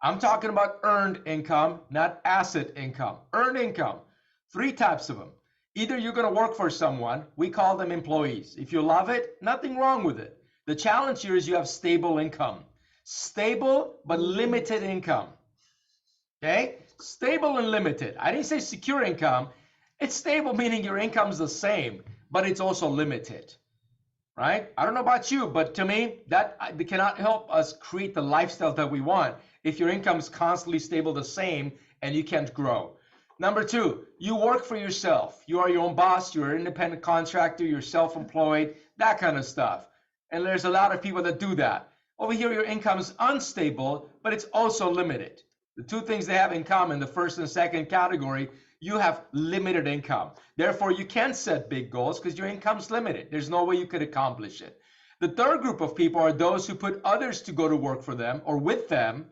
I'm talking about earned income, not asset income. Earned income, three types of them. Either you're going to work for someone, we call them employees. If you love it, nothing wrong with it. The challenge here is you have stable income. Stable but limited income. Okay? Stable and limited. I didn't say secure income. It's stable, meaning your income's the same, but it's also limited. Right? I don't know about you, but to me, that cannot help us create the lifestyle that we want if your income is constantly stable the same and you can't grow. Number two, you work for yourself. You are your own boss, you're an independent contractor, you're self-employed, that kind of stuff. And there's a lot of people that do that. Over here, your income is unstable, but it's also limited. The two things they have in common, the first and second category, you have limited income. Therefore, you can't set big goals because your income's limited. There's no way you could accomplish it. The third group of people are those who put others to go to work for them or with them.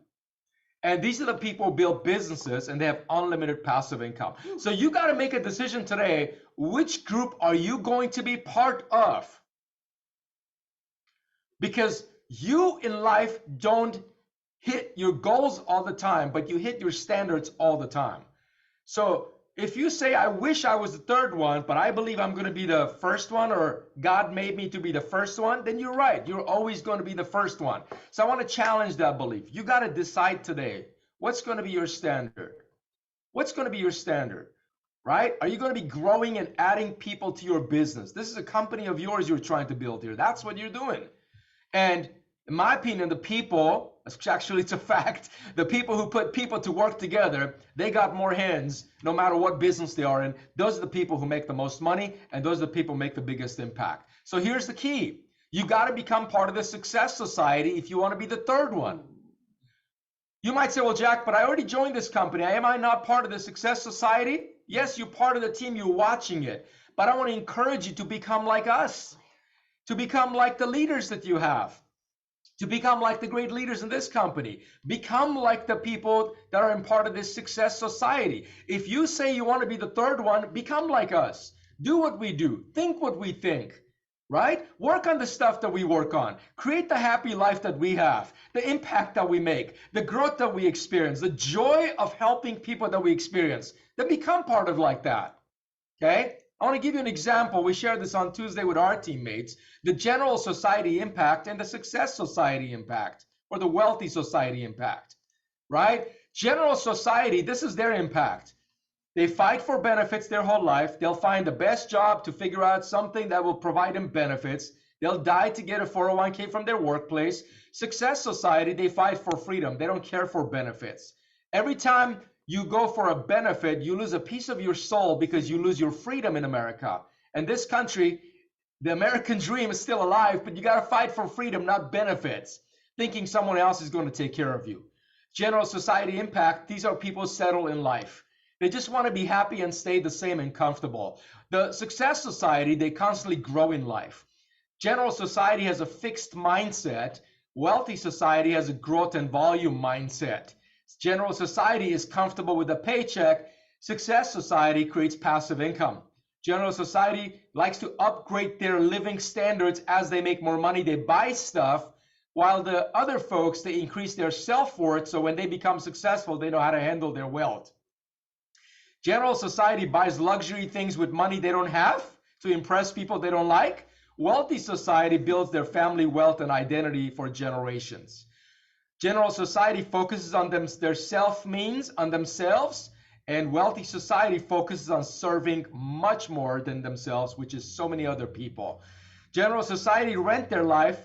And these are the people who build businesses and they have unlimited passive income. So you got to make a decision today. Which group are you going to be part of? Because you in life don't hit your goals all the time, but you hit your standards all the time. So if you say, I wish I was the third one, but I believe I'm going to be the first one, or God made me to be the first one, then you're right. You're always going to be the first one. So I want to challenge that belief. You got to decide today, what's going to be your standard? What's going to be your standard, right? Are you going to be growing and adding people to your business? This is a company of yours you're trying to build here. That's what you're doing. And in my opinion, the people, actually it's a fact, the people who put people to work together, they got more hands no matter what business they are in. Those are the people who make the most money, and those are the people who make the biggest impact. So here's the key. You got to become part of the Success Society if you want to be the third one. You might say, well, Jack, but I already joined this company. Am I not part of the Success Society? Yes, you're part of the team. You're watching it. But I want to encourage you to become like us, to become like the leaders that you have, to become like the great leaders in this company. Become like the people that are in part of this Success Society. If you say you want to be the third one, become like us. Do what we do. Think what we think, right? Work on the stuff that we work on. Create the happy life that we have, the impact that we make, the growth that we experience, the joy of helping people that we experience. Then become part of like that, okay? I want to give you an example. We shared this on Tuesday with our teammates, the General Society impact and the Success Society impact, or the Wealthy Society impact, right? General Society, this is their impact. They fight for benefits their whole life. They'll find the best job to figure out something that will provide them benefits. They'll die to get a 401k from their workplace. Success Society, they fight for freedom. They don't care for benefits. Every time you go for a benefit, you lose a piece of your soul because you lose your freedom in America. And this country, the American dream is still alive, but you got to fight for freedom, not benefits, thinking someone else is going to take care of you. General Society impact, these are people settle in life. They just want to be happy and stay the same and comfortable. The Success Society, they constantly grow in life. General Society has a fixed mindset. Wealthy Society has a growth and volume mindset. General Society is comfortable with a paycheck. Success Society creates passive income. General Society likes to upgrade their living standards as they make more money. They buy stuff, while the other folks, they increase their self-worth, so when they become successful, they know how to handle their wealth. General Society buys luxury things with money they don't have to impress people they don't like. Wealthy Society builds their family wealth and identity for generations. General Society focuses on their self-means, on themselves, and Wealthy Society focuses on serving much more than themselves, which is so many other people. General Society rent their life.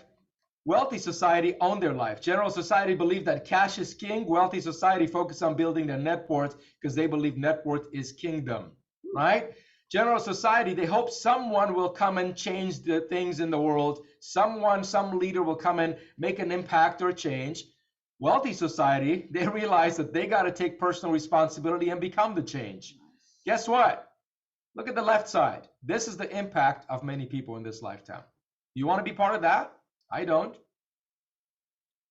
Wealthy Society own their life. General Society believe that cash is king. Wealthy Society focus on building their net worth because they believe net worth is kingdom, right? General Society, they hope someone will come and change the things in the world. Some leader will come and make an impact or change. Wealthy Society, they realize that they got to take personal responsibility and become the change. Guess what? Look at the left side. This is the impact of many people in this lifetime. You want to be part of that? I don't.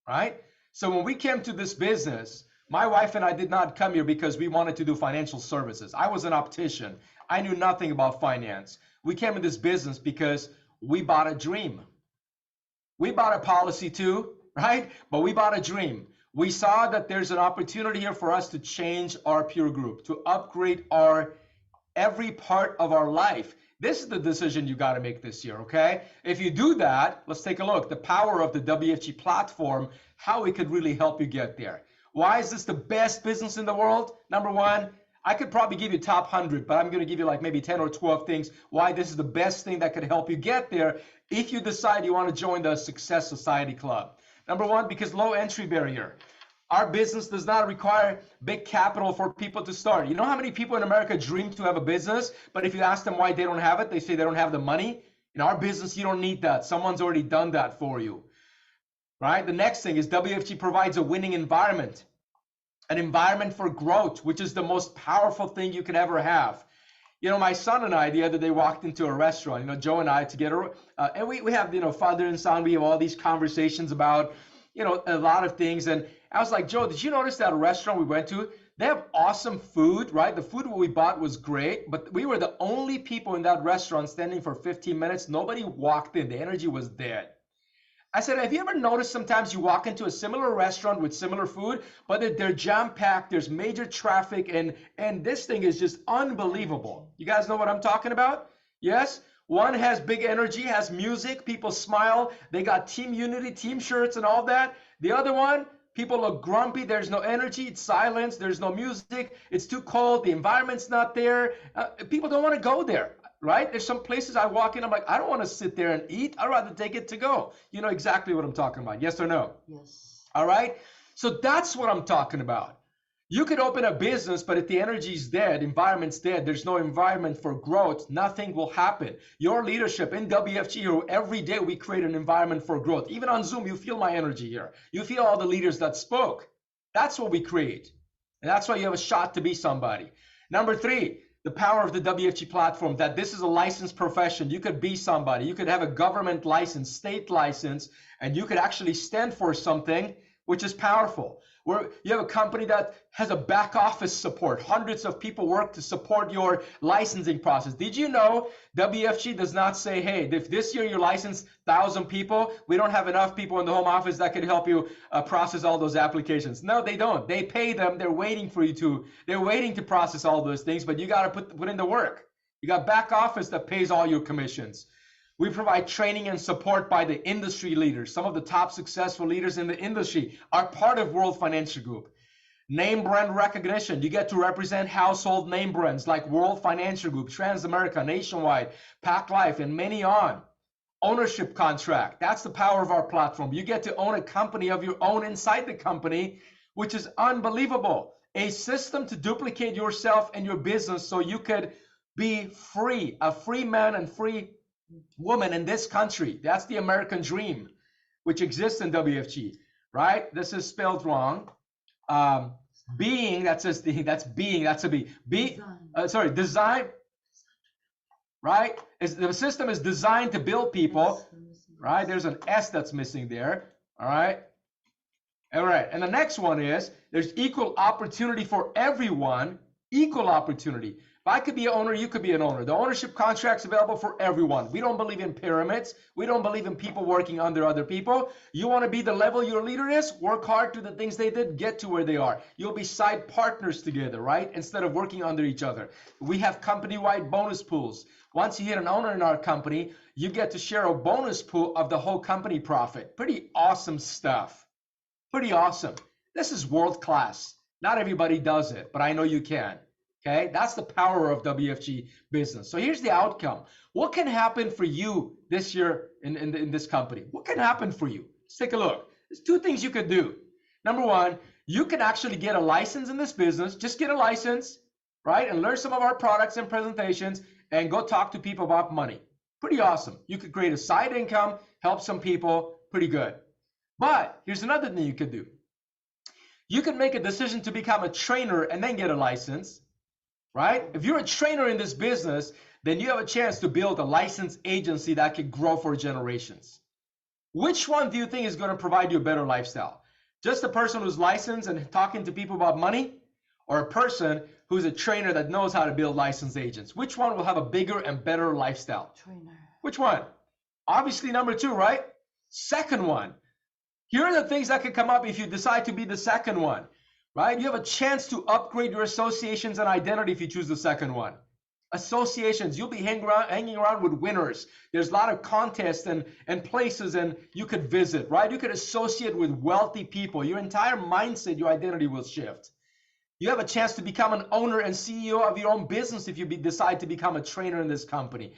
Right? So when we came to this business, my wife and I did not come here because we wanted to do financial services. I was an optician. I knew nothing about finance. We came in this business because we bought a dream. We bought a policy too, right? But we bought a dream. We saw that there's an opportunity here for us to change our peer group, to upgrade our every part of our life. This is the decision you got to make this year, okay? If you do that, let's take a look. The power of the WFG platform, how it could really help you get there. Why is this the best business in the world? Number one, I could probably give you top 100, but I'm going to give you like maybe 10 or 12 things why this is the best thing that could help you get there if you decide you want to join the Success Society Club. Number one, because low entry barrier. Our business does not require big capital for people to start. You know how many people in America dream to have a business, but if you ask them why they don't have it, they say they don't have the money. In our business, you don't need that. Someone's already done that for you, right? The next thing is WFG provides a winning environment, an environment for growth, which is the most powerful thing you could ever have. You know, my son and I the other day walked into a restaurant, you know, Joe and I together, and we have, you know, father and son, we have all these conversations about, you know, a lot of things. And I was like, Joe, did you notice that restaurant we went to? They have awesome food, right? The food we bought was great, but we were the only people in that restaurant standing for 15 minutes. Nobody walked in. The energy was dead. I said, have you ever noticed sometimes you walk into a similar restaurant with similar food, but they're jam-packed, there's major traffic, and this thing is just unbelievable. You guys know what I'm talking about? Yes? One has big energy, has music, people smile, they got team unity, team shirts and all that. The other one, people look grumpy, there's no energy, it's silence, there's no music, it's too cold, the environment's not there. People don't want to go there. Right? There's some places I walk in, I'm like, I don't want to sit there and eat. I'd rather take it to go. You know exactly what I'm talking about. Yes or no? Yes. All right? So that's what I'm talking about. You could open a business, but if the energy's dead, environment's dead, there's no environment for growth, nothing will happen. Your leadership in WFG, every day we create an environment for growth. Even on Zoom, you feel my energy here. You feel all the leaders that spoke. That's what we create. And that's why you have a shot to be somebody. Number three, the power of the WFG platform, that this is a licensed profession. You could be somebody. You could have a government license, state license, and you could actually stand for something, which is powerful. Where you have a company that has a back office support. Hundreds of people work to support your licensing process. Did you know WFG does not say, hey, if this year you license 1,000 people, we don't have enough people in the home office that can help you process all those applications. No, they don't. They pay them. They're waiting for you to. They're waiting to process all those things, but you got to put in the work. You got back office that pays all your commissions. We provide training and support by the industry leaders. Some of the top successful leaders in the industry are part of World Financial Group. Name brand recognition. You get to represent household name brands like World Financial Group, Transamerica, Nationwide, Pac Life, and many on. Ownership contract. That's the power of our platform. You get to own a company of your own inside the company, which is unbelievable. A system to duplicate yourself and your business so you could be free, a free man and free woman in this country. That's the American dream, which exists in WFG, right? This is spelled wrong. Being, that's a B. Design, right? The system is designed to build people, right? There's an S that's missing there, all right? All right, and the next one is there's equal opportunity for everyone, equal opportunity. If I could be an owner, you could be an owner. The ownership contract's available for everyone. We don't believe in pyramids. We don't believe in people working under other people. You want to be the level your leader is? Work hard to the things they did, get to where they are. You'll be side partners together, right? Instead of working under each other. We have company-wide bonus pools. Once you hit an owner in our company, you get to share a bonus pool of the whole company profit. Pretty awesome stuff. Pretty awesome. This is world class. Not everybody does it, but I know you can. Okay, that's the power of WFG business. So here's the outcome. What can happen for you this year in this company? What can happen for you? Let's take a look. There's two things you could do. Number one, you can actually get a license in this business. Just get a license, right? And learn some of our products and presentations and go talk to people about money. Pretty awesome. You could create a side income, help some people. Pretty good. But here's another thing you could do. You can make a decision to become a trainer and then get a license. Right? If you're a trainer in this business, then you have a chance to build a licensed agency that can grow for generations. Which one do you think is going to provide you a better lifestyle? Just a person who's licensed and talking to people about money, or a person who's a trainer that knows how to build licensed agents? Which one will have a bigger and better lifestyle? Trainer. Which one? Obviously number two, right? Second one. Here are the things that could come up if you decide to be the second one, right? You have a chance to upgrade your associations and identity if you choose the second one. Associations, you'll be hanging around with winners. There's a lot of contests and places and you could visit, right? You could associate with wealthy people. Your entire mindset, your identity will shift. You have a chance to become an owner and CEO of your own business if you decide to become a trainer in this company.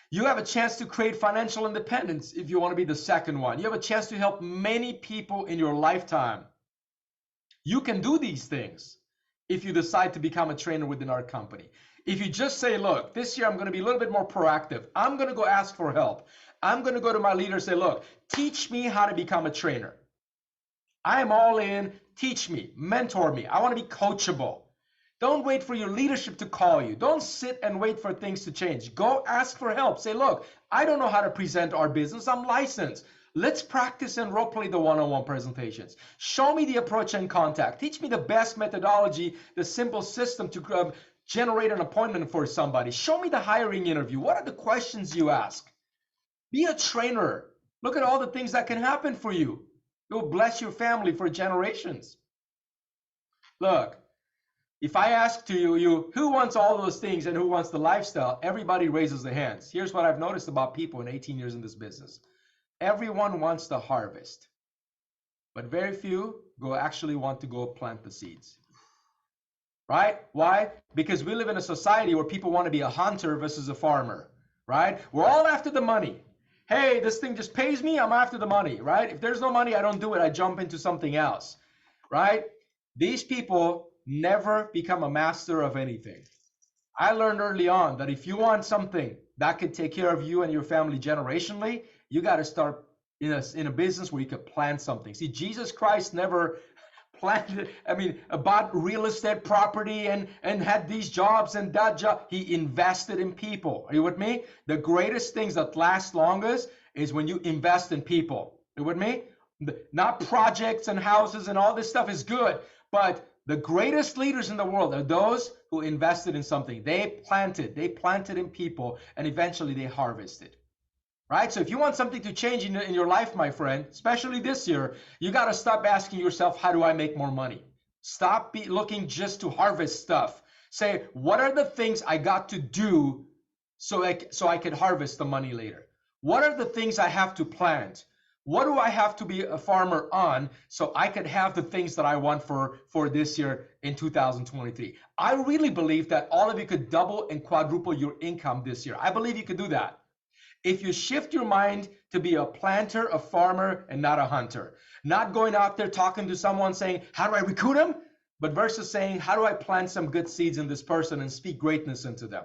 You have a chance to create financial independence if you want to be the second one. You have a chance to help many people in your lifetime. You can do these things if you decide to become a trainer within our company. If you just say, look, this year I'm going to be a little bit more proactive. I'm going to go ask for help. I'm going to go to my leader and say, look, teach me how to become a trainer. I am all in. Teach me, mentor me. I want to be coachable. Don't wait for your leadership to call you. Don't sit and wait for things to change. Go ask for help. Say, look, I don't know how to present our business. I'm licensed. Let's practice and role play the one-on-one presentations. Show me the approach and contact. Teach me the best methodology, the simple system to generate an appointment for somebody. Show me the hiring interview. What are the questions you ask? Be a trainer. Look at all the things that can happen for you. It will bless your family for generations. Look, if I ask to you, who wants all those things and who wants the lifestyle? Everybody raises their hands. Here's what I've noticed about people in 18 years in this business. Everyone wants to harvest, but very few actually want to go plant the seeds. Right? Why? Because we live in a society where people want to be a hunter versus a farmer. Right? We're all after the money. Hey, this thing just pays me, I'm after the money, right? If there's no money, I don't do it, I jump into something else, right? These people never become a master of anything. I learned early on that if you want something that could take care of you and your family generationally, you got to start in a business where you could plant something. See, Jesus Christ never planted, bought real estate property and had these jobs and that job. He invested in people. Are you with me? The greatest things that last longest is when you invest in people. Are you with me? Not projects and houses and all this stuff is good, but the greatest leaders in the world are those who invested in something. They planted in people, and eventually they harvested. Right? So if you want something to change in your life, my friend, especially this year, you got to stop asking yourself, how do I make more money? Stop looking just to harvest stuff. Say, what are the things I got to do so I could harvest the money later? What are the things I have to plant? What do I have to be a farmer on so I could have the things that I want for this year in 2023? I really believe that all of you could double and quadruple your income this year. I believe you could do that. If you shift your mind to be a planter, a farmer, and not a hunter, not going out there talking to someone saying, how do I recruit him? But versus saying, how do I plant some good seeds in this person and speak greatness into them?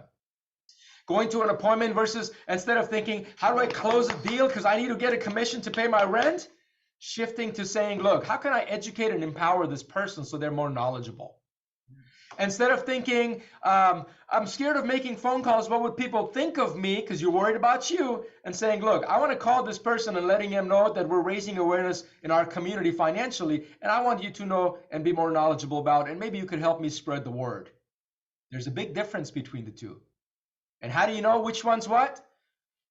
Going to an appointment versus instead of thinking, how do I close a deal because I need to get a commission to pay my rent? Shifting to saying, look, how can I educate and empower this person so they're more knowledgeable? Instead of thinking, I'm scared of making phone calls, what would people think of me because you're worried about you, and saying, look, I want to call this person and letting him know that we're raising awareness in our community financially, and I want you to know and be more knowledgeable about, and maybe you could help me spread the word. There's a big difference between the two. And how do you know which one's what?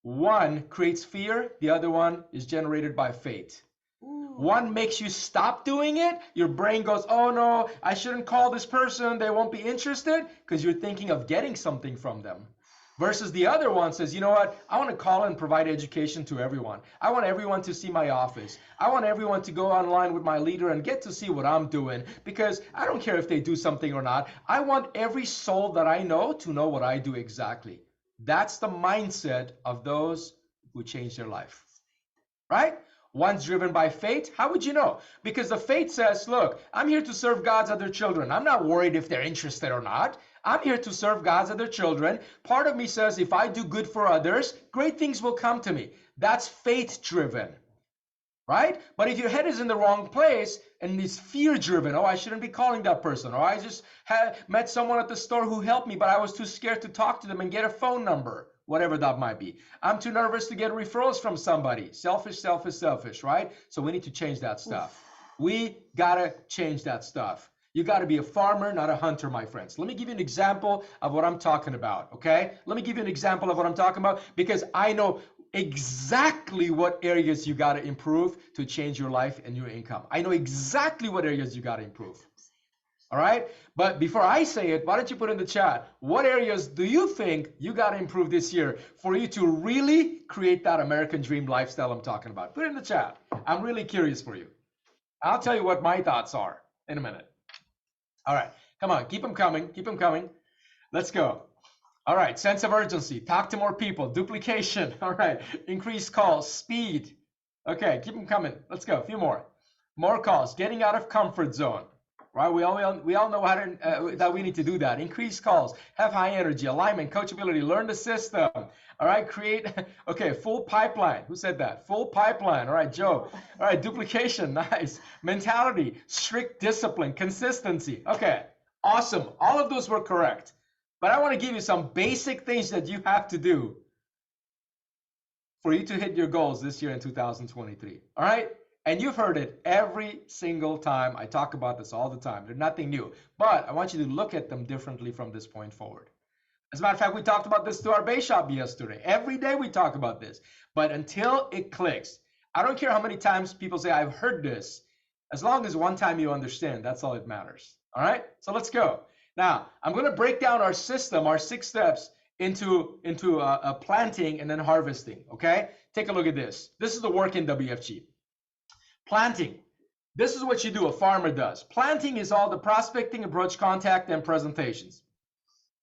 One creates fear, the other one is generated by faith. One makes you stop doing it. Your brain goes, oh no, I shouldn't call this person. They won't be interested because you're thinking of getting something from them. Versus the other one says, you know what? I want to call and provide education to everyone. I want everyone to see my office. I want everyone to go online with my leader and get to see what I'm doing because I don't care if they do something or not. I want every soul that I know to know what I do exactly. That's the mindset of those who change their life, right? One's driven by faith. How would you know? Because the faith says, look, I'm here to serve God's other children. I'm not worried if they're interested or not. I'm here to serve God's other children. Part of me says, if I do good for others, great things will come to me. That's faith driven, right? But if your head is in the wrong place and it's fear driven, oh, I shouldn't be calling that person. Or I just met someone at the store who helped me, but I was too scared to talk to them and get a phone number. Whatever that might be. I'm too nervous to get referrals from somebody. Selfish, selfish, selfish, right? So we need to change that stuff. We gotta change that stuff. You gotta be a farmer, not a hunter, my friends. Let me give you an example of what I'm talking about, okay? Let me give you an example of what I'm talking about because I know exactly what areas you got to improve to change your life and your income. I know exactly what areas you got to improve. All right. But before I say it, why don't you put in the chat, what areas do you think you got to improve this year for you to really create that American dream lifestyle I'm talking about? Put it in the chat. I'm really curious for you. I'll tell you what my thoughts are in a minute. All right. Come on. Keep them coming. Keep them coming. Let's go. All right. Sense of urgency. Talk to more people. Duplication. All right. Increase calls. Speed. Okay. Keep them coming. Let's go. A few more. More calls. Getting out of comfort zone. Right, we all know how to, that we need to do that. Increase calls, have high energy, alignment, coachability, learn the system. All right, create, okay, full pipeline. Who said that? Full pipeline. All right, Joe. All right, duplication, nice. Mentality, strict discipline, consistency. Okay, awesome. All of those were correct. But I want to give you some basic things that you have to do for you to hit your goals this year in 2023. All right? And you've heard it every single time. I talk about this all the time. They're nothing new. But I want you to look at them differently from this point forward. As a matter of fact, we talked about this to our base shop yesterday. Every day we talk about this. But until it clicks, I don't care how many times people say, I've heard this. As long as one time you understand, that's all that matters. All right? So let's go. Now, I'm going to break down our system, our 6 steps, into planting and then harvesting. Okay? Take a look at this. This is the work in WFG. Planting. This is what you do, a farmer does. Planting is all the prospecting, approach, contact, and presentations.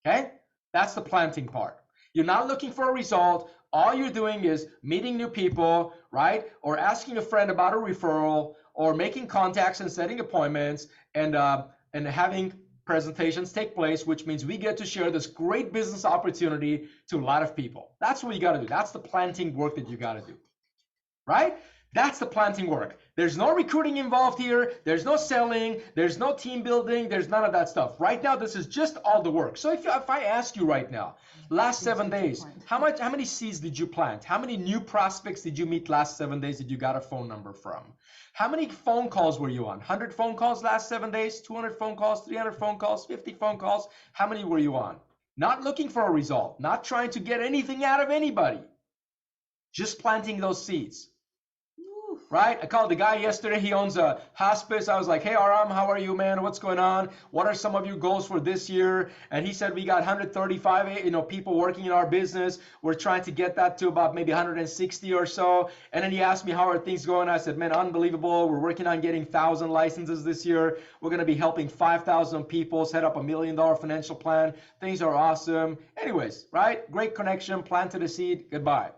Okay? That's the planting part. You're not looking for a result. All you're doing is meeting new people, right? Or asking a friend about a referral, or making contacts and setting appointments, and having presentations take place, which means we get to share this great business opportunity to a lot of people. That's what you got to do. That's the planting work that you got to do, right? That's the planting work. There's no recruiting involved here. There's no selling. There's no team building. There's none of that stuff. Right now, this is just all the work. So if I ask you right now, last 7 days, how many seeds did you plant? How many new prospects did you meet last 7 days that you got a phone number from? How many phone calls were you on? 100 phone calls last 7 days? 200 phone calls? 300 phone calls? 50 phone calls? How many were you on? Not looking for a result. Not trying to get anything out of anybody. Just planting those seeds. Right? I called the guy yesterday. He owns a hospice. I was like, hey, Aram, how are you, man? What's going on? What are some of your goals for this year? And he said, we got 135, people working in our business. We're trying to get that to about maybe 160 or so. And then he asked me, how are things going? I said, man, unbelievable. We're working on getting 1,000 licenses this year. We're going to be helping 5,000 people set up $1 million financial plan. Things are awesome. Anyways, right? Great connection. Planted a seed. Goodbye.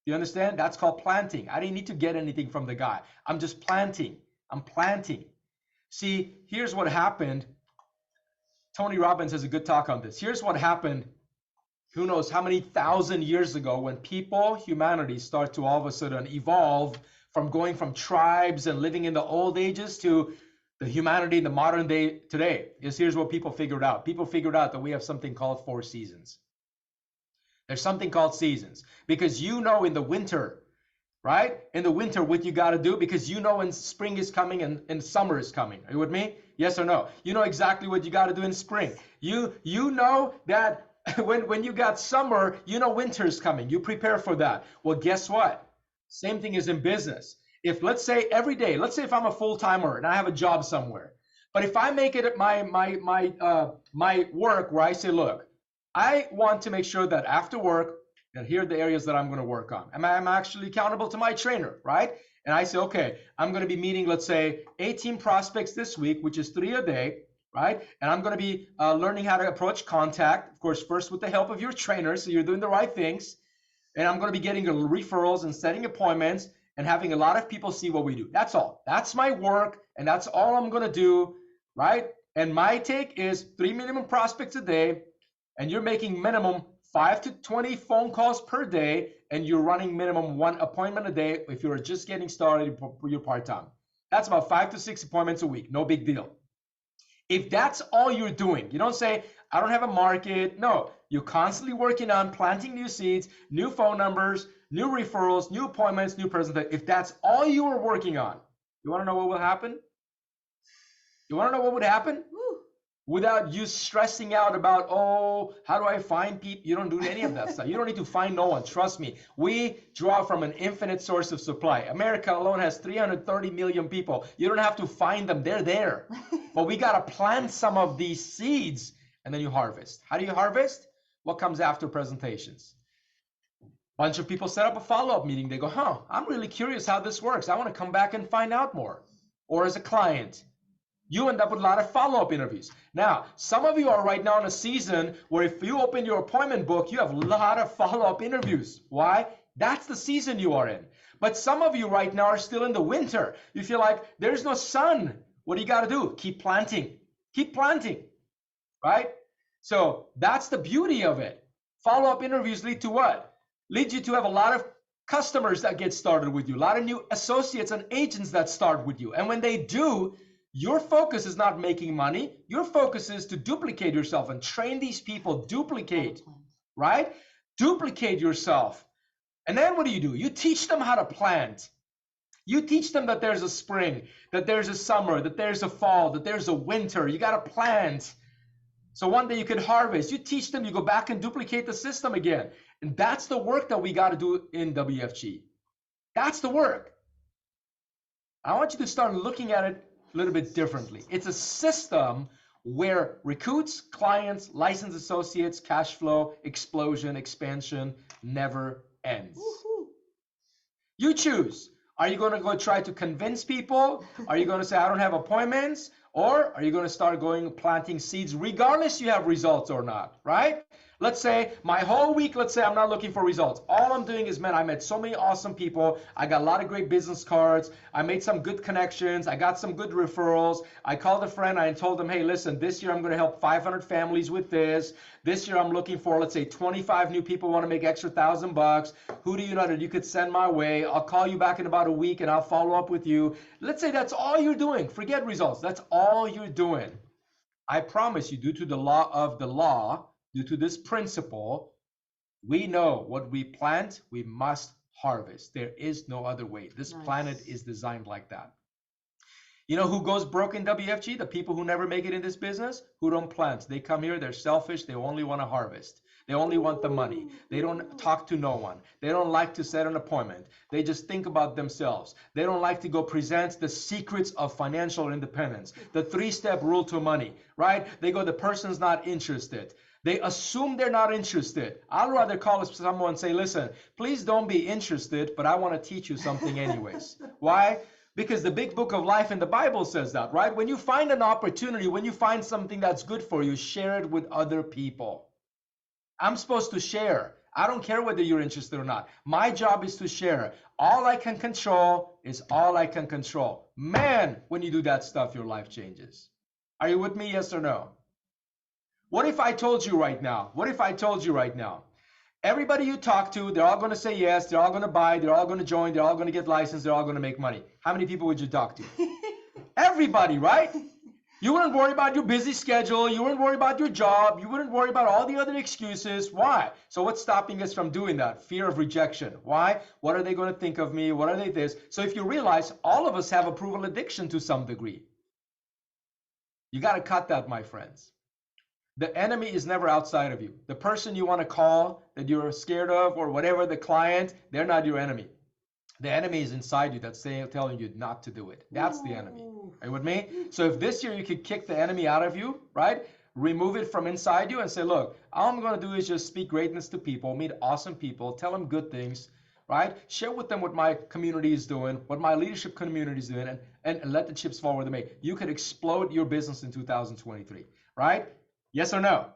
You understand? That's called planting. I didn't need to get anything from the guy. I'm just planting. I'm planting. See, here's what happened. Tony Robbins has a good talk on this. Here's what happened, who knows how many thousand years ago, when humanity start to all of a sudden evolve from going from tribes and living in the old ages to the humanity in the modern day today. Here's what people figured out. People figured out that we have something called 4 seasons. There's something called seasons, because in the winter, right? In the winter, what you got to do, because when spring is coming and summer is coming. Are you with me? Yes or no? You know exactly what you got to do in spring. You know that when you got summer, winter's coming. You prepare for that. Well, guess what? Same thing is in business. If let's say if I'm a full-timer and I have a job somewhere, but if I make it my work where I say, look, I want to make sure that after work, and here are the areas that I'm going to work on. I'm actually accountable to my trainer, right? And I say, okay, I'm going to be meeting, let's say, 18 prospects this week, which is 3 a day, right? And I'm going to be learning how to approach contact, of course, first with the help of your trainer, so you're doing the right things. And I'm going to be getting referrals and setting appointments and having a lot of people see what we do. That's all. That's my work, and that's all I'm going to do, right? And my take is 3 minimum prospects a day, and you're making minimum 5 to 20 phone calls per day, and you're running minimum 1 appointment a day if you're just getting started for your part-time. That's about 5 to 6 appointments a week. No big deal. If that's all you're doing, you don't say, I don't have a market. No, you're constantly working on planting new seeds, new phone numbers, new referrals, new appointments, new presentations. If that's all you are working on, you want to know what will happen? You want to know what would happen? without you stressing out about, oh, how do I find people? You don't do any of that stuff. You don't need to find no one. Trust me. We draw from an infinite source of supply. America alone has 330 million people. You don't have to find them. They're there. But we got to plant some of these seeds and then you harvest. How do you harvest? What comes after presentations? Bunch of people set up a follow-up meeting. They go, I'm really curious how this works. I want to come back and find out more. Or as a client, you end up with a lot of follow-up interviews. Now, some of you are right now in a season where if you open your appointment book, you have a lot of follow-up interviews. Why? That's the season you are in. But some of you right now are still in the winter. You feel like there's no sun. What do you got to do? Keep planting. Keep planting, right? So that's the beauty of it. Follow-up interviews lead to what? Leads you to have a lot of customers that get started with you, a lot of new associates and agents that start with you. And when they do, your focus is not making money. Your focus is to duplicate yourself and train these people, duplicate, right? Duplicate yourself. And then what do? You teach them how to plant. You teach them that there's a spring, that there's a summer, that there's a fall, that there's a winter. You got to plant. So one day you can harvest. You teach them, you go back and duplicate the system again. And that's the work that we got to do in WFG. That's the work. I want you to start looking at it a little bit differently. It's a system where recruits, clients, licensed associates, cash flow, explosion, expansion never ends. Woo-hoo. You choose. Are you going to go try to convince people? Are you going to say, I don't have appointments? Or are you going to start going planting seeds regardless you have results or not, right? Let's say my whole week, let's say I'm not looking for results. All I'm doing is, man, I met so many awesome people. I got a lot of great business cards. I made some good connections. I got some good referrals. I called a friend. I told them, hey, listen, this year I'm going to help 500 families with this. This year I'm looking for, let's say 25 new people want to make extra $1,000. Who do you know that you could send my way? I'll call you back in about a week and I'll follow up with you. Let's say that's all you're doing. Forget results. That's all you're doing. I promise you, due to the law of the law, due to this principle, we know what we plant, we must harvest. There is no other way. This planet is designed like that. You know who goes broke in WFG? The people who never make it in this business, who don't plant. They come here, they're selfish, they only want to harvest. They only want the money. They don't talk to no one. They don't like to set an appointment. They just think about themselves. They don't like to go present the secrets of financial independence, the 3-step rule to money, right? They go, the person's not interested. They assume they're not interested. I'd rather call someone and say, listen, please don't be interested, but I want to teach you something anyways. Why? Because the big book of life in the Bible says that, right? When you find an opportunity, when you find something that's good for you, share it with other people. I'm supposed to share. I don't care whether you're interested or not. My job is to share. All I can control is all I can control. Man, when you do that stuff, your life changes. Are you with me, yes or no? What if I told you right now? What if I told you right now? Everybody you talk to, they're all going to say yes, they're all going to buy, they're all going to join, they're all going to get licensed, they're all going to make money. How many people would you talk to? Everybody, right? You wouldn't worry about your busy schedule. You wouldn't worry about your job. You wouldn't worry about all the other excuses. Why? So what's stopping us from doing that? Fear of rejection. Why? What are they going to think of me? What are they this? So if you realize all of us have approval addiction to some degree, you got to cut that, my friends. The enemy is never outside of you. The person you want to call that you're scared of or whatever, the client, they're not your enemy. The enemy is inside you that's telling you not to do it. That's the enemy. Are you with me? So if this year you could kick the enemy out of you, right? Remove it from inside you and say, look, all I'm going to do is just speak greatness to people, meet awesome people, tell them good things, right? Share with them what my community is doing, what my leadership community is doing, and let the chips fall where they may. You could explode your business in 2023, right? Yes or no?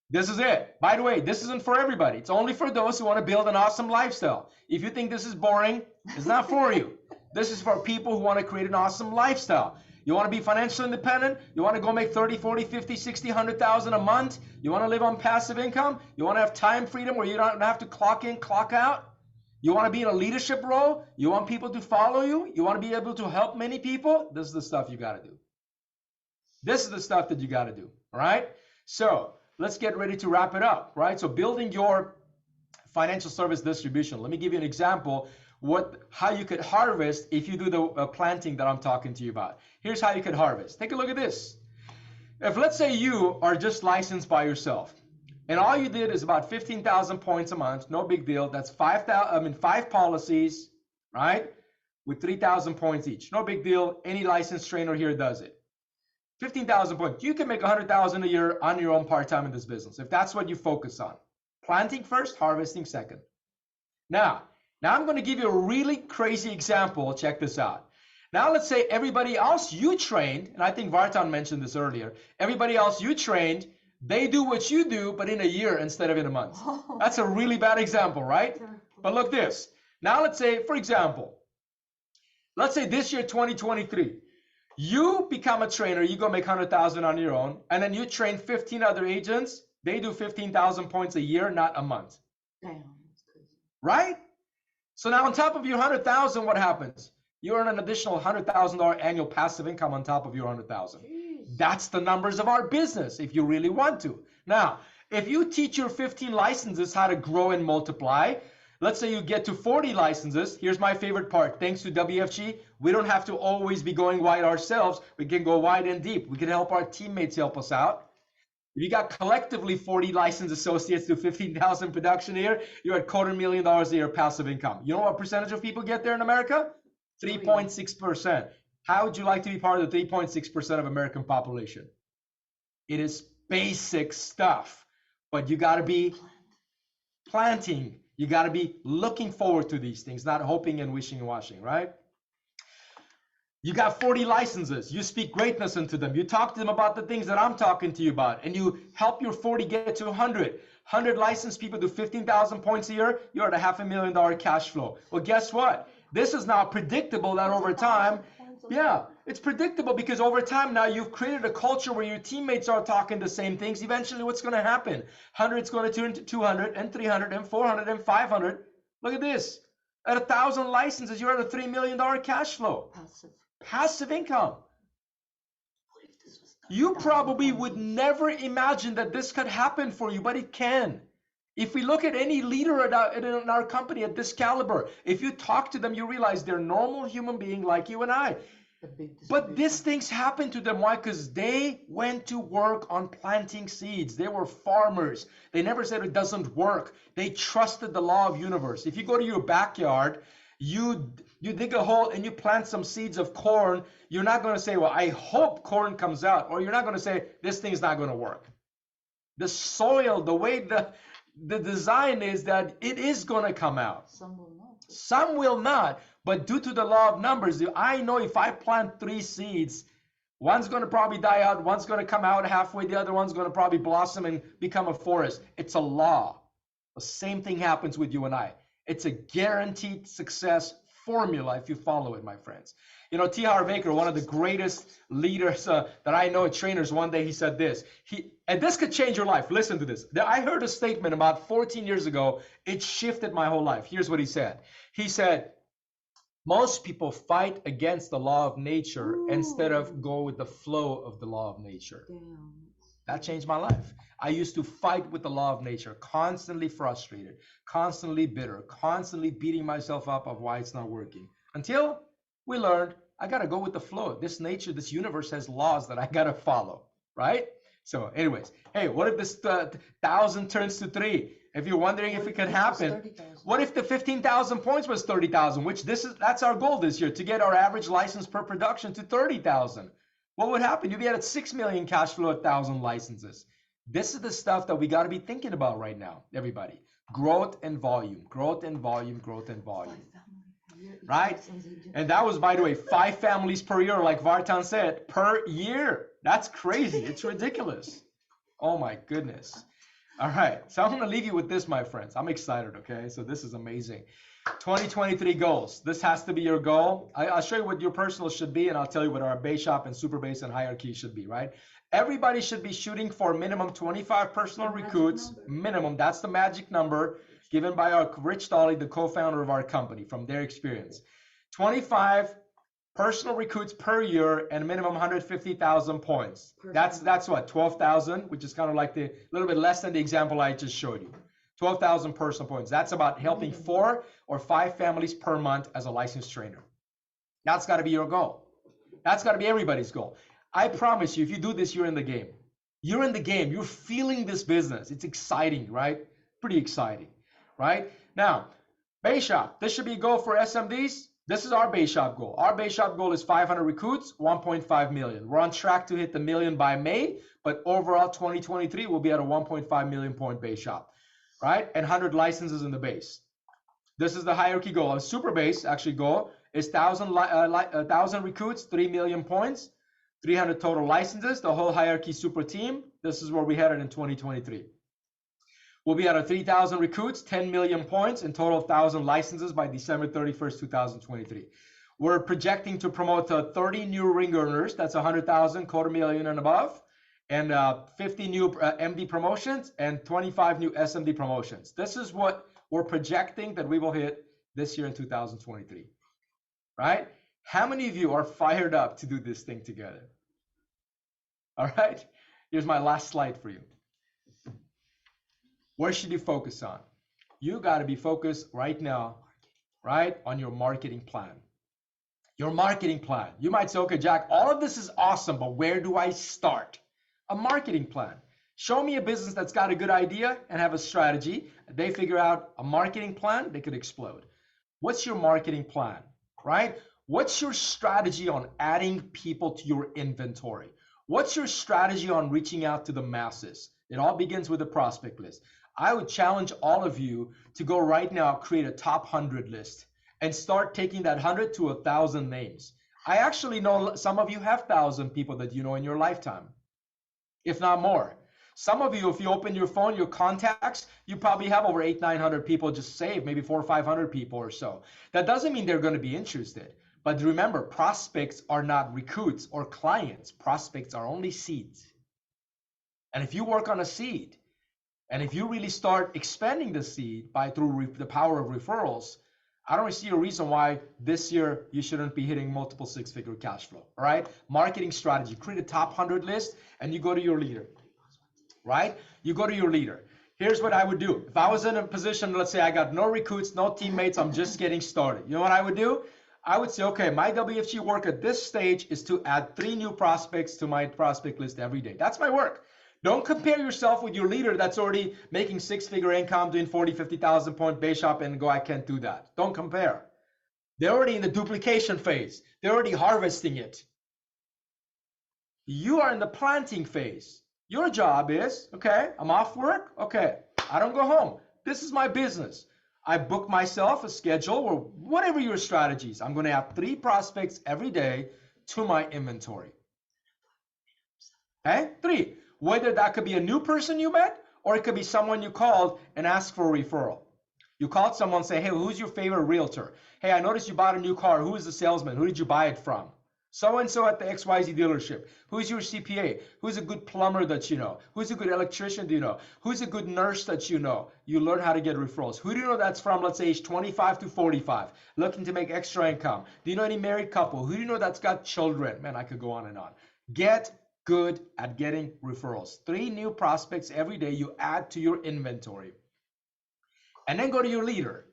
This is it. By the way, this isn't for everybody. It's only for those who want to build an awesome lifestyle. If you think this is boring, it's not for you. This is for people who want to create an awesome lifestyle. You want to be financially independent? You want to go make 30, 40, 50, 60, 100,000 a month? You want to live on passive income? You want to have time freedom where you don't have to clock in, clock out? You want to be in a leadership role? You want people to follow you? You want to be able to help many people? This is the stuff you got to do. This is the stuff that you got to do, all right? So let's get ready to wrap it up, right? So building your financial service distribution. Let me give you an example how you could harvest if you do the planting that I'm talking to you about. Here's how you could harvest. Take a look at this. If let's say you are just licensed by yourself, and all you did is about 15,000 points a month, no big deal. That's 5,000. I mean, 5 policies, right? With 3,000 points each, no big deal. Any licensed trainer here does it. 15,000 points. You can make 100,000 a year on your own part-time in this business if that's what you focus on. Planting first, harvesting second. Now I'm going to give you a really crazy example. Check this out. Now let's say everybody else you trained, and I think Vartan mentioned this earlier, everybody else you trained, they do what you do, but in a year instead of in a month. That's a really bad example, right? But look this. Now let's say, for example, let's say this year, 2023, you become a trainer, you go make 100,000 on your own, and then you train 15 other agents. They do 15,000 points a year, not a month. Damn, that's crazy. Right? So now on top of your 100,000, what happens? You earn an additional $100,000 annual passive income on top of your 100,000. That's the numbers of our business if you really want to. Now, if you teach your 15 licenses how to grow and multiply, let's say you get to 40 licenses. Here's my favorite part. Thanks to WFG, we don't have to always be going wide ourselves. We can go wide and deep. We can help our teammates help us out. If you got collectively 40 licensed associates to 15,000 production a year, you're at $250,000 a year passive income. You know what percentage of people get there in America? 3.6%. How would you like to be part of the 3.6% of American population? It is basic stuff, but you got to be planting. You got to be looking forward to these things, not hoping and wishing and washing, right? You got 40 licenses. You speak greatness into them. You talk to them about the things that I'm talking to you about, and you help your 40 get to 100. 100 licensed people do 15,000 points a year. You're at a $500,000 cash flow. Well, guess what? This is now predictable that over time, yeah, it's predictable because over time now you've created a culture where your teammates are talking the same things. Eventually, what's going to happen? 100 is going to turn to 200 and 300 and 400 and 500. Look at this. At 1,000 licenses, you're at a $3 million cash flow. Passive income. You probably would never imagine that this could happen for you, but it can. If we look at any leader in our company at this caliber, if you talk to them, you realize they're normal human being like you and I. But these things happen to them. Why? Because they went to work on planting seeds. They were farmers. They never said it doesn't work. They trusted the law of universe. If you go to your backyard, you dig a hole and you plant some seeds of corn, you're not going to say, well, I hope corn comes out. Or you're not going to say, this thing's not going to work. The soil, the way the design is that it is going to come out. Some will not. Some will not. But due to the law of numbers, I know if I plant 3 seeds, one's going to probably die out, one's going to come out halfway, the other one's going to probably blossom and become a forest. It's a law. The same thing happens with you and I. It's a guaranteed success formula if you follow it, my friends. You know, T. Harv Eker, one of the greatest leaders that I know, trainers, one day he said this. And this could change your life. Listen to this. I heard a statement about 14 years ago. It shifted my whole life. Here's what he said. He said, most people fight against the law of nature instead of go with the flow of the law of nature. Damn. That changed my life. I used to fight with the law of nature, constantly frustrated, constantly bitter, constantly beating myself up of why it's not working. Until we learned, I got to go with the flow. This nature, this universe has laws that I got to follow, right? So anyways, hey, what if this 1,000 turns to 3? If you're wondering if it could happen, what if the 15,000 points was 30,000, which that's our goal this year, to get our average license per production to 30,000. What would happen? You'd be at 6 million cash flow at 1,000 licenses. This is the stuff that we got to be thinking about right now, everybody. Growth and volume, growth and volume, growth and volume. Right? And that was, by the way, 5 families per year, like Vartan said, per year. That's crazy. It's ridiculous. Oh my goodness. All right. So I'm going to leave you with this, my friends. I'm excited, okay? So this is amazing. 2023 goals. This has to be your goal. I'll show you what your personal should be, and I'll tell you what our base shop and super base and hierarchy should be, right? Everybody should be shooting for minimum 25 personal recruits. Minimum. That's the magic number given by our Rich Dahle, the co-founder of our company, from their experience. 25 personal recruits per year and minimum 150,000 points. That's what, 12,000, which is kind of like the little bit less than the example I just showed you. 12,000 personal points. That's about helping 4 or 5 families per month as a licensed trainer. That's got to be your goal. That's got to be everybody's goal. I promise you, if you do this, you're in the game. You're in the game. You're feeling this business. It's exciting, right? Pretty exciting, right? Now, base shop. This should be a goal for SMDs. This is our base shop goal. Our base shop goal is 500 recruits, 1.5 million. We're on track to hit the million by May, but overall 2023 we'll be at a 1.5 million point base shop, right? And 100 licenses in the base. This is the hierarchy goal. A super base actually goal is 1,000 recruits, 3 million points, 300 total licenses, the whole hierarchy super team. This is where we headed in 2023. We'll be at a 3,000 recruits, 10 million points, and total 1,000 licenses by December 31st, 2023. We're projecting to promote 30 new ring earners, that's 100,000, quarter million and above, and 50 new MD promotions and 25 new SMD promotions. This is what we're projecting that we will hit this year in 2023, right? How many of you are fired up to do this thing together? All right, here's my last slide for you. Where should you focus on? You got to be focused right now, right, on your marketing plan. Your marketing plan. You might say, okay, Jack, all of this is awesome, but where do I start? A marketing plan. Show me a business that's got a good idea and have a strategy. They figure out a marketing plan, they could explode. What's your marketing plan, right? What's your strategy on adding people to your inventory? What's your strategy on reaching out to the masses? It all begins with a prospect list. I would challenge all of you to go right now, create a top 100 list and start taking that 100 to 1,000 names. I actually know some of you have 1,000 people that you know in your lifetime, if not more. Some of you, if you open your phone, your contacts, you probably have over 800-900 people just saved, maybe 400 or 500 people or so. That doesn't mean they're going to be interested. But remember, prospects are not recruits or clients. Prospects are only seeds. And if you work on a seed, and if you really start expanding the seed through the power of referrals, I don't see a reason why this year you shouldn't be hitting multiple six-figure cash flow. All right, marketing strategy: create a top 100 list, and you go to your leader. Right, you go to your leader. Here's what I would do if I was in a position. Let's say I got no recruits, no teammates. I'm just getting started. You know what I would do? I would say, okay, my WFG work at this stage is to add 3 new prospects to my prospect list every day. That's my work. Don't compare yourself with your leader that's already making 6-figure income, doing 40, 50,000 point base shop, and go, I can't do that. Don't compare. They're already in the duplication phase. They're already harvesting it. You are in the planting phase. Your job is, okay, I'm off work. Okay, I don't go home. This is my business. I book myself a schedule or whatever your strategies. I'm going to have 3 prospects every day to my inventory. Okay, 3. Whether that could be a new person you met, or it could be someone you called and asked for a referral. You called someone, say, hey, who's your favorite realtor? Hey, I noticed you bought a new car. Who is the salesman? Who did you buy it from? So-and-so at the XYZ dealership. Who's your CPA? Who's a good plumber that you know? Who's a good electrician do you know? Who's a good nurse that you know? You learn how to get referrals. Who do you know that's from, let's say, age 25 to 45, looking to make extra income? Do you know any married couple? Who do you know that's got children? Man, I could go on and on. Get good at getting referrals. 3 new prospects every day you add to your inventory. And then go to your leader.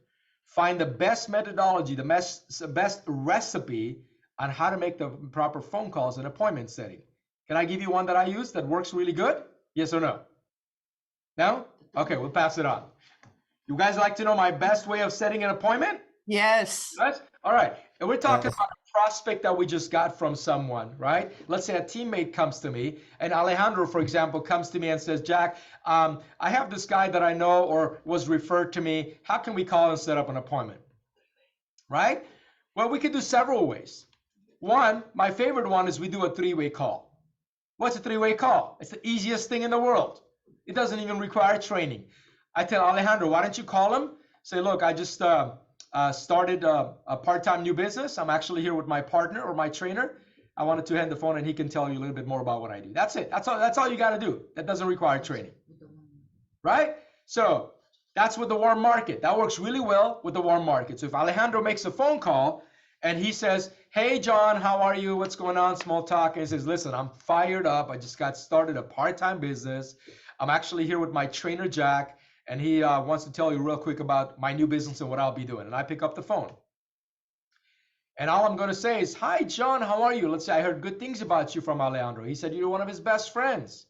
Find the best methodology, the best recipe on how to make the proper phone calls and appointment setting. Can I give you one that I use that works really good? Yes or no? No? Okay, we'll pass it on. You guys like to know my best way of setting an appointment? Yes. Yes? All right. And we're talking about a prospect that we just got from someone, right? Let's say a teammate comes to me, and Alejandro, for example, comes to me and says, Jack, I have this guy that I know or was referred to me. How can we call and set up an appointment? Right? Well, we could do several ways. One, my favorite one is we do a 3-way call. What's a 3-way call? It's the easiest thing in the world. It doesn't even require training. I tell Alejandro, why don't you call him? Say, look, I just started a part-time new business. I'm actually here with my partner or my trainer. I wanted to hand the phone and he can tell you a little bit more about what I do. That's it. That's all you got to do. That doesn't require training. Right? So that's with the warm market. That works really well with the warm market. So if Alejandro makes a phone call and he says, hey, John, how are you? What's going on? Small talk. And he says, listen, I'm fired up. I just got started a part-time business. I'm actually here with my trainer, Jack, and he wants to tell you real quick about my new business and what I'll be doing. And I pick up the phone. And all I'm going to say is, hi, John, how are you? Let's say I heard good things about you from Alejandro. He said you're one of his best friends.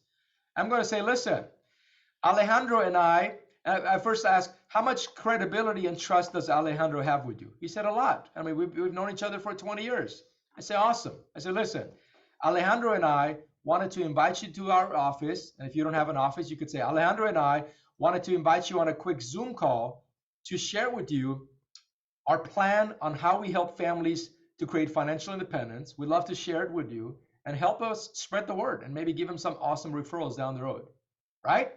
I'm going to say, listen, Alejandro and I first asked, how much credibility and trust does Alejandro have with you? He said a lot. I mean, we've known each other for 20 years. I say, awesome. I said, listen, Alejandro and I wanted to invite you to our office. And if you don't have an office, you could say, Alejandro and I wanted to invite you on a quick Zoom call to share with you our plan on how we help families to create financial independence. We'd love to share it with you and help us spread the word and maybe give them some awesome referrals down the road, right?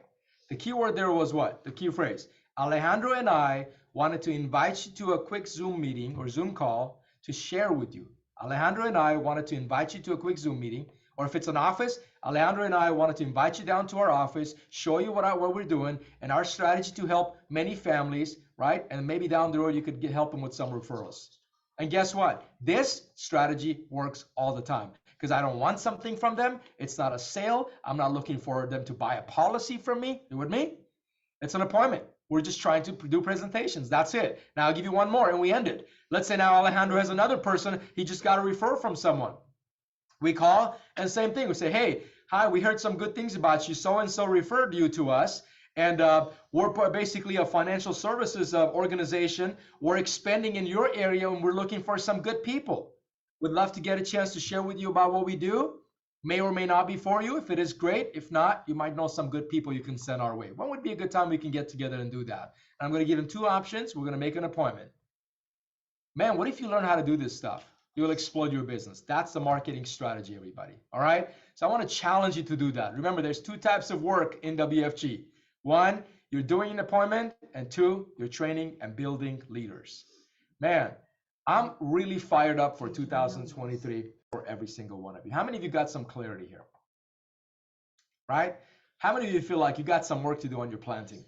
The key word there was what? The key phrase. Alejandro and I wanted to invite you to a quick Zoom meeting or Zoom call to share with you. Alejandro and I wanted to invite you to a quick Zoom meeting, or if it's an office, Alejandro and I wanted to invite you down to our office, show you what we're doing and our strategy to help many families, right? And maybe down the road, you could help them with some referrals. And guess what? This strategy works all the time because I don't want something from them. It's not a sale. I'm not looking for them to buy a policy from me. You with me? It's an appointment. We're just trying to do presentations. That's it. Now I'll give you one more and we end it. Let's say now Alejandro has another person. He just got a referral from someone. We call and same thing. We say, hey, hi, we heard some good things about you. So-and-so referred you to us. And we're basically a financial services organization. We're expanding in your area and we're looking for some good people. We'd love to get a chance to share with you about what we do. May or may not be for you. If it is, great. If not, you might know some good people you can send our way. When would be a good time we can get together and do that? And I'm going to give them two options. We're going to make an appointment. Man, what if you learn how to do this stuff? You'll explode your business. That's the marketing strategy, everybody. All right? So I want to challenge you to do that. Remember, there's two types of work in WFG. One, you're doing an appointment, and two, you're training and building leaders. Man, I'm really fired up for 2023 for every single one of you. How many of you got some clarity here? Right? How many of you feel like you got some work to do on your planting?